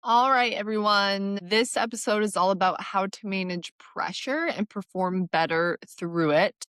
All right, everyone. This episode is all about how to manage pressure and perform better through it.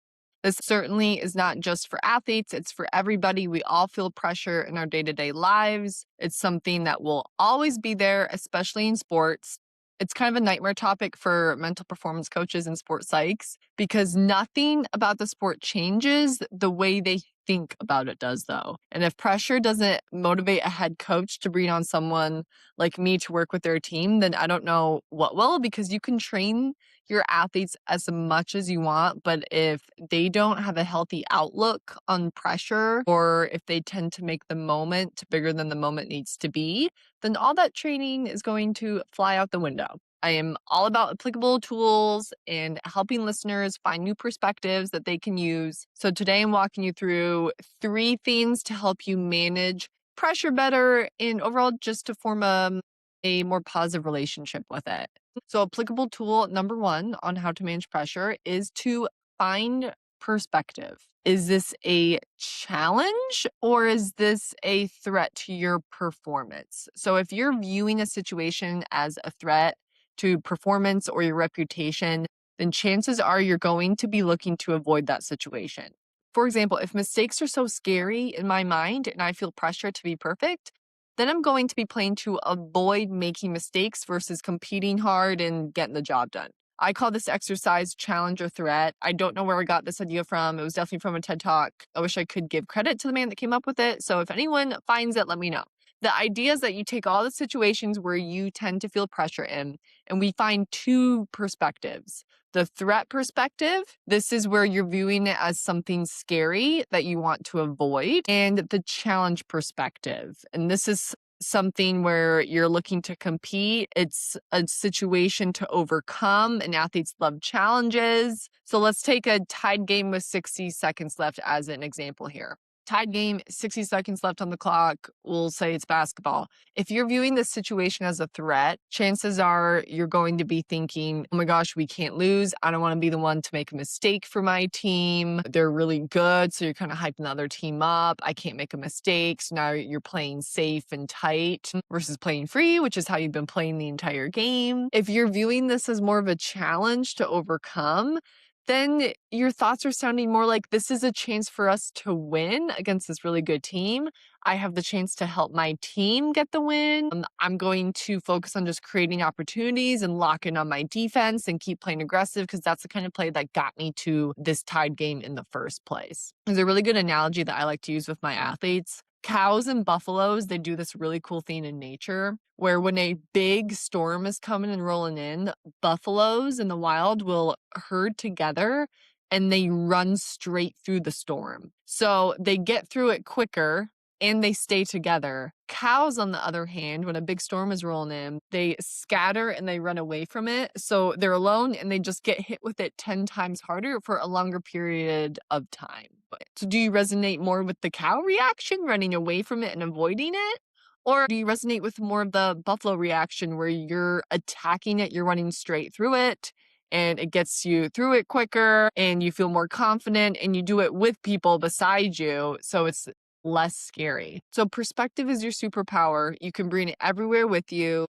This certainly is not just for athletes, it's for everybody. We all feel pressure in our day to day lives. It's something that will always be there, especially in sports. It's kind of a nightmare topic for mental performance coaches and sports psychs because nothing about the sport changes the way they think about it does, though. And if pressure doesn't motivate a head coach to bring on someone like me to work with their team, then I don't know what will, because you can train your athletes as much as you want, but if they don't have a healthy outlook on pressure, or if they tend to make the moment bigger than the moment needs to be, then all that training is going to fly out the window. I am all about applicable tools and helping listeners find new perspectives that they can use. So today I'm walking you through 3 things to help you manage pressure better and overall just to form a more positive relationship with it. So, applicable tool number one on how to manage pressure is to find perspective. Is this a challenge or is this a threat to your performance? So, if you're viewing a situation as a threat to performance or your reputation, then chances are you're going to be looking to avoid that situation. For example, if mistakes are so scary in my mind and I feel pressure to be perfect, then I'm going to be playing to avoid making mistakes versus competing hard and getting the job done. I call this exercise challenge or threat. I don't know where I got this idea from. It was definitely from a TED Talk. I wish I could give credit to the man that came up with it. So if anyone finds it, let me know. The idea is that you take all the situations where you tend to feel pressure in, and we find 2 perspectives. The threat perspective, this is where you're viewing it as something scary that you want to avoid, and the challenge perspective. And this is something where you're looking to compete. It's a situation to overcome, and athletes love challenges. So let's take a tied game with 60 seconds left as an example here. Tied game, 60 seconds left on the clock. We'll say it's basketball. If you're viewing this situation as a threat, chances are you're going to be thinking, oh my gosh, we can't lose. I don't want to be the one to make a mistake for my team. They're really good. So you're kind of hyping the other team up. I can't make a mistake. So now you're playing safe and tight versus playing free, which is how you've been playing the entire game. If you're viewing this as more of a challenge to overcome, then your thoughts are sounding more like this is a chance for us to win against this really good team. I have the chance to help my team get the win. I'm going to focus on just creating opportunities and lock in on my defense and keep playing aggressive because that's the kind of play that got me to this tied game in the first place. There's a really good analogy that I like to use with my athletes. Cows and buffaloes, they do this really cool thing in nature where when a big storm is coming and rolling in, buffaloes in the wild will herd together and they run straight through the storm. So they get through it quicker and they stay together. Cows, on the other hand, when a big storm is rolling in, they scatter and they run away from it. So they're alone and they just get hit with it 10 times harder for a longer period of time. So do you resonate more with the cow reaction, running away from it and avoiding it? Or do you resonate with more of the buffalo reaction where you're attacking it, you're running straight through it, and it gets you through it quicker and you feel more confident and you do it with people beside you, so it's less scary. So perspective is your superpower. You can bring it everywhere with you.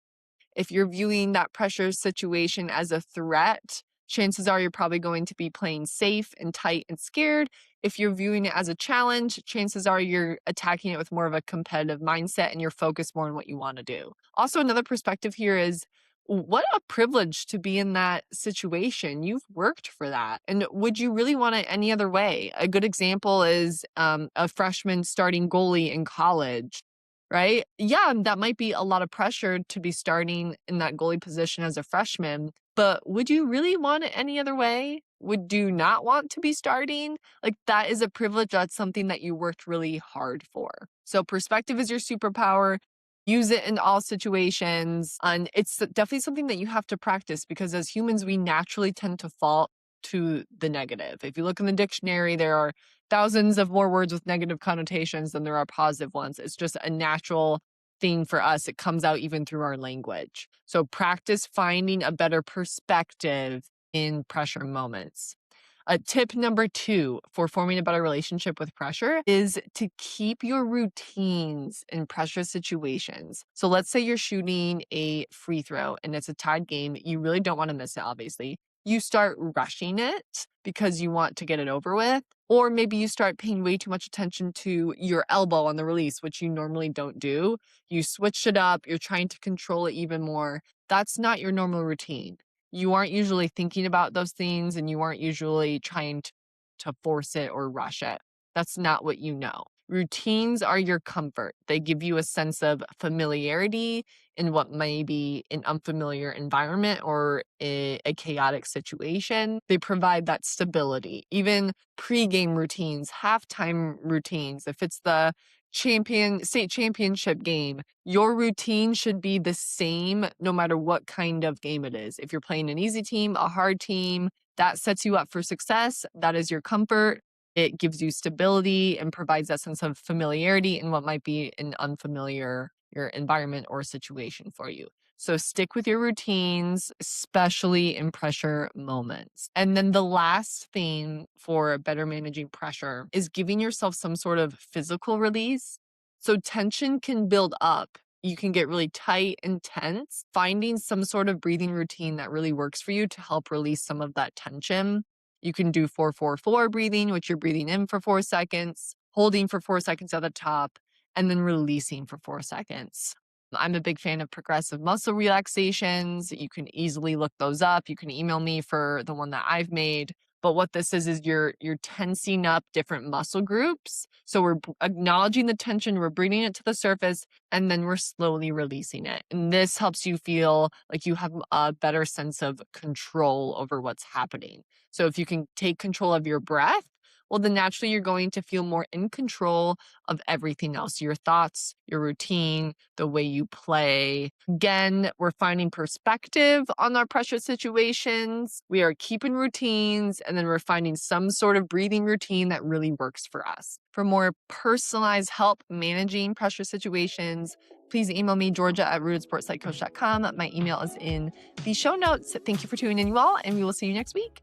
If you're viewing that pressure situation as a threat, chances are you're probably going to be playing safe and tight and scared. If you're viewing it as a challenge, chances are you're attacking it with more of a competitive mindset and you're focused more on what you want to do. Also, another perspective here is what a privilege to be in that situation. You've worked for that. And would you really want it any other way? A good example is a freshman starting goalie in college, right? Yeah, that might be a lot of pressure to be starting in that goalie position as a freshman, but would you really want it any other way? Would you not want to be starting? Like, that is a privilege. That's something that you worked really hard for. So perspective is your superpower. Use it in all situations. And it's definitely something that you have to practice because as humans, we naturally tend to fall to the negative. If you look in the dictionary, there are thousands of more words with negative connotations than there are positive ones. It's just a natural thing for us. It comes out even through our language. So practice finding a better perspective in pressure moments. Tip number 2 for forming a better relationship with pressure is to keep your routines in pressure situations. So let's say you're shooting a free throw and it's a tied game. You really don't want to miss it, obviously. You start rushing it because you want to get it over with. Or maybe you start paying way too much attention to your elbow on the release, which you normally don't do. You switched it up, you're trying to control it even more. That's not your normal routine. You aren't usually thinking about those things and you aren't usually trying to force it or rush it. That's not what you know. Routines are your comfort. They give you a sense of familiarity in what may be an unfamiliar environment or a chaotic situation. They provide that stability. Even pre-game routines, halftime routines, if it's the state championship game, your routine should be the same no matter what kind of game it is. If you're playing an easy team, a hard team, that sets you up for success. That is your comfort. It gives you stability and provides that sense of familiarity in what might be an unfamiliar your environment or situation for you. So stick with your routines, especially in pressure moments. And then the last thing for better managing pressure is giving yourself some sort of physical release. So tension can build up. You can get really tight and tense. Finding some sort of breathing routine that really works for you to help release some of that tension. You can do 4-4-4 breathing, which you're breathing in for 4 seconds, holding for 4 seconds at the top, and then releasing for 4 seconds. I'm a big fan of progressive muscle relaxations. You can easily look those up. You can email me for the one that I've made. But what this is you're tensing up different muscle groups. So we're acknowledging the tension, we're bringing it to the surface, and then we're slowly releasing it. And this helps you feel like you have a better sense of control over what's happening. So if you can take control of your breath, well, then naturally you're going to feel more in control of everything else, your thoughts, your routine, the way you play. Again, we're finding perspective on our pressure situations. We are keeping routines, and then we're finding some sort of breathing routine that really works for us. For more personalized help managing pressure situations, please email me, Georgia@rootedsportspsycoach.com. My email is in the show notes. Thank you for tuning in, you all, and we will see you next week.